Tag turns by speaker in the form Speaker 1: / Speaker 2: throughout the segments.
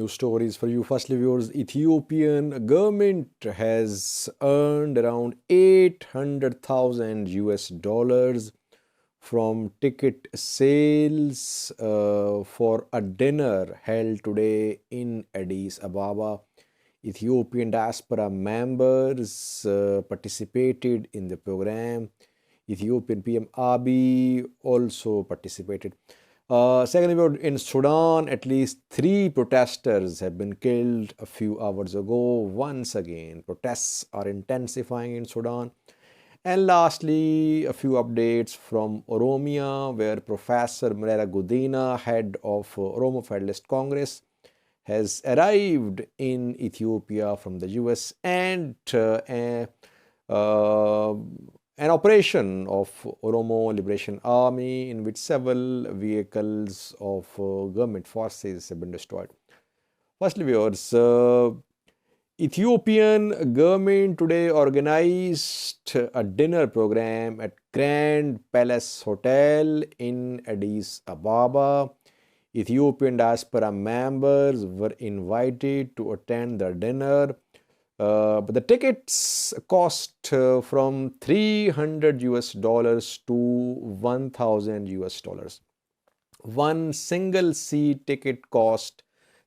Speaker 1: news stories for you. Firstly, viewers, Ethiopian government has earned around 800,000 US dollars from ticket sales for a dinner held today in Addis Ababa. Ethiopian diaspora members participated in the program. Ethiopian PM Abiy also participated. Secondly, in Sudan, at least 3 protesters have been killed a few hours ago. Once again, protests are intensifying in Sudan. And lastly, a few updates from Oromia, where Professor Merera Gudina, head of Oromo Federalist Congress, has arrived in Ethiopia from the US, and an operation of Oromo Liberation Army in which several vehicles of government forces have been destroyed. Firstly, viewers, Ethiopian government today organized a dinner program at Grand Palace Hotel in Addis Ababa. Ethiopian diaspora members were invited to attend the dinner. But the tickets cost from 300 US dollars to 1,000 US dollars. One single seat ticket cost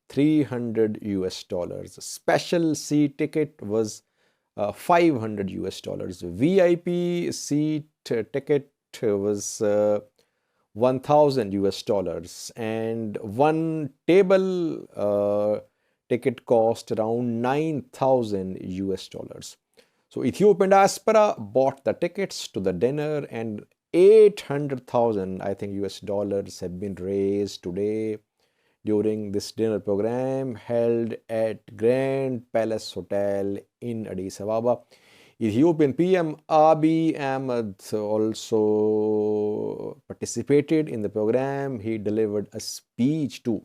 Speaker 1: 300 US dollars. Special seat ticket was 500 US dollars. VIP seat ticket was 1,000 US dollars, and one table ticket cost around 9,000 US dollars. So Ethiopian diaspora bought the tickets to the dinner, and 800,000, I think, US dollars have been raised today during this dinner program held at Grand Palace Hotel in Addis Ababa. Ethiopian PM Abiy Ahmed also participated in the program. He delivered a speech too.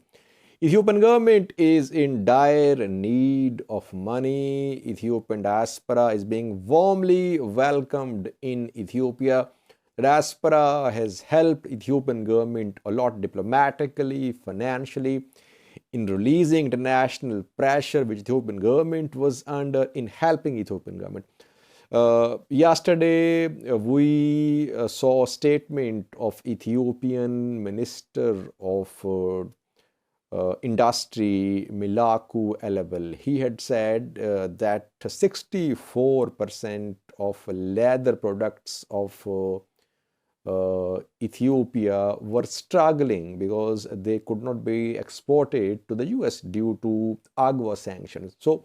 Speaker 1: Ethiopian government is in dire need of money. Ethiopian diaspora is being warmly welcomed in Ethiopia. The diaspora has helped Ethiopian government a lot diplomatically, financially, in releasing international pressure which Ethiopian government was under in helping Ethiopian government. Yesterday, we saw a statement of Ethiopian Minister of Industry, Milaku Elebel. He had said that 64% of leather products of Ethiopia were struggling because they could not be exported to the US due to AGWA sanctions. So,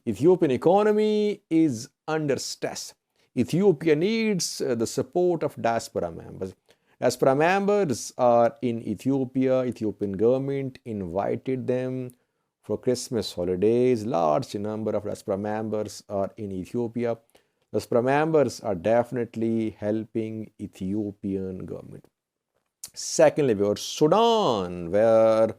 Speaker 1: Ethiopian economy is under stress. Ethiopia needs the support of diaspora members. Diaspora members are in Ethiopia. Ethiopian government invited them for Christmas holidays. Large number of diaspora members are in Ethiopia. Diaspora members are definitely helping Ethiopian government. Secondly, we are Sudan, where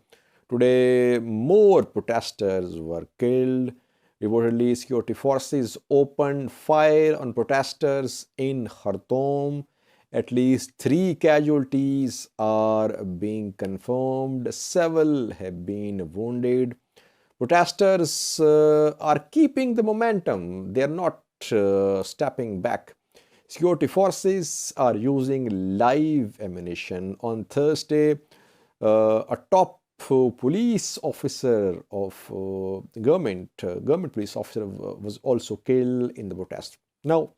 Speaker 1: today more protesters were killed. Reportedly, security forces opened fire on protesters in Khartoum. At least 3 casualties are being confirmed. Several have been wounded. Protesters are keeping the momentum. They are not stepping back. Security forces are using live ammunition. On Thursday, a top police officer of government police officer was also killed in the protest. Now,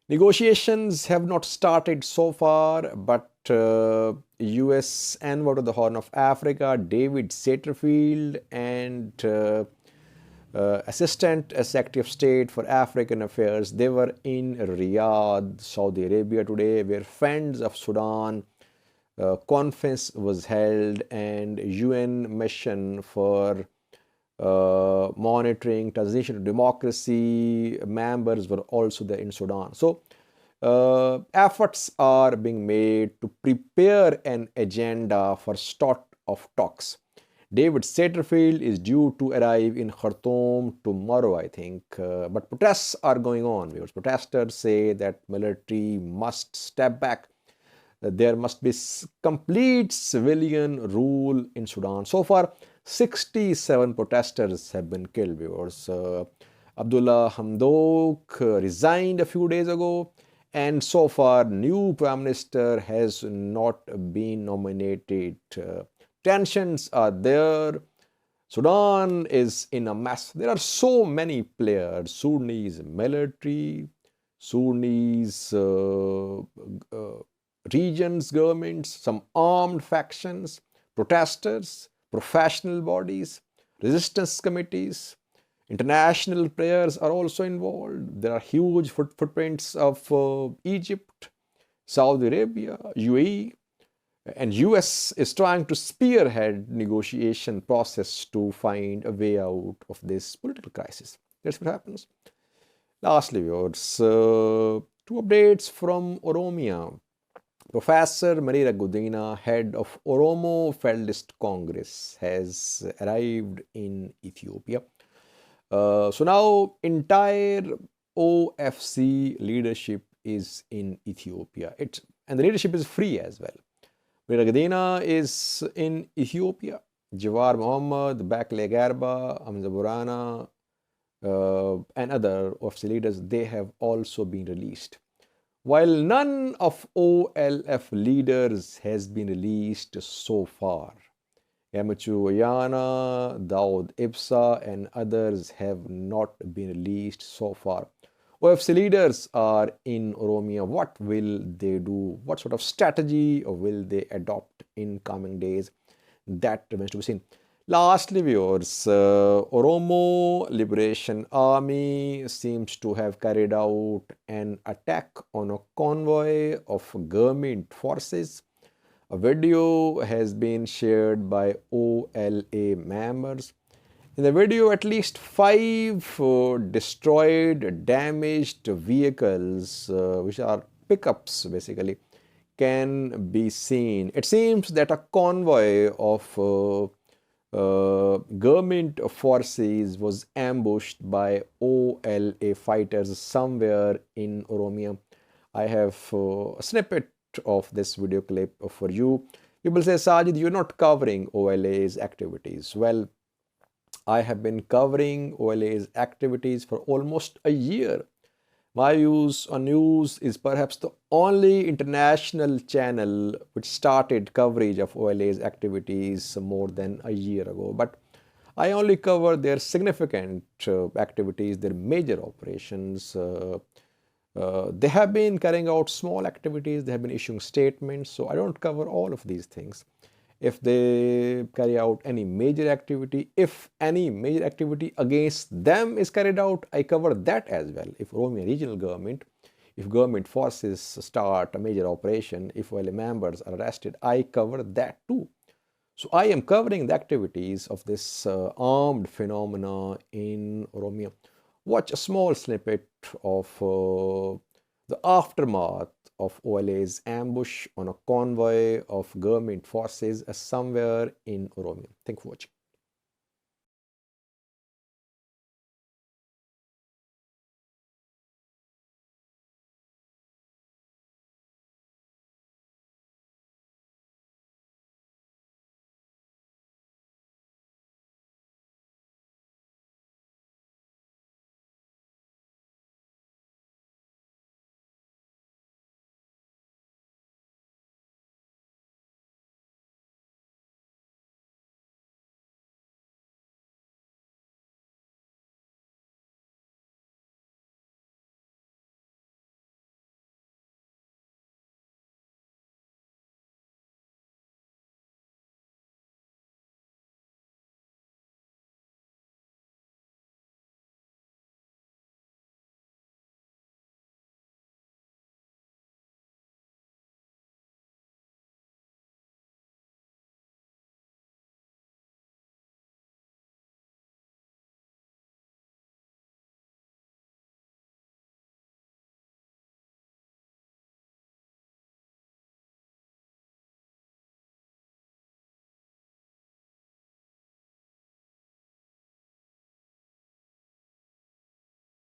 Speaker 1: negotiations have not started so far, but US envoy to the Horn of Africa, David Satterfield, and Assistant Secretary of State for African Affairs, they were in Riyadh, Saudi Arabia today, where Friends of Sudan conference was held, and UN mission for monitoring transition to democracy members were also there in Sudan. So efforts are being made to prepare an agenda for start of talks. David Satterfield is due to arrive in Khartoum tomorrow, I think. But protests are going on. Because protesters say that military must step back. There must be complete civilian rule in Sudan. So far, 67 protesters have been killed, viewers. Abdullah Hamdok resigned a few days ago, and so far, new prime minister has not been nominated. Tensions are there. Sudan is in a mess. There are so many players: Sudanese military, Sudanese regions, governments, some armed factions, protesters, professional bodies, resistance committees. International players are also involved. There are huge footprints of Egypt, Saudi Arabia, UAE, and US is trying to spearhead negotiation process to find a way out of this political crisis. That's what happens. Lastly, viewers, two updates from Oromia. Professor Merera Gudina, head of Oromo Federalist Congress, has arrived in Ethiopia. So now entire OFC leadership is in Ethiopia. And the leadership is free as well. Merera Gudina is in Ethiopia. Jawar Mohammed, Bakle Garba, Hamza Burana, and other OFC leaders, they have also been released. While none of OLF leaders has been released so far, Yamichu Oyana, Daud Ibsa, and others have not been released so far. OFC leaders are in Oromia. What will they do? What sort of strategy will they adopt in coming days? That remains to be seen. Lastly, viewers, Oromo Liberation Army seems to have carried out an attack on a convoy of government forces. A video has been shared by OLA members. In the video, at least 5 destroyed, damaged vehicles, which are pickups basically, can be seen. It seems that a convoy of government forces was ambushed by OLA fighters somewhere in Oromia. I have a snippet of this video clip for you. People say, Sajid, you're not covering OLA's activities. Well, I have been covering OLA's activities for almost a year. My views on news is perhaps the only international channel which started coverage of OLA's activities more than a year ago. But I only cover their significant activities, their major operations. They have been carrying out small activities, they have been issuing statements, so I don't cover all of these things. If they carry out any major activity, if any major activity against them is carried out, I cover that as well. If Oromia regional government, if government forces start a major operation, if OLA members are arrested, I cover that too. So I am covering the activities of this armed phenomena in Oromia. Watch a small snippet of the aftermath of OLA's ambush on a convoy of government forces somewhere in Oromia. Thank you for watching.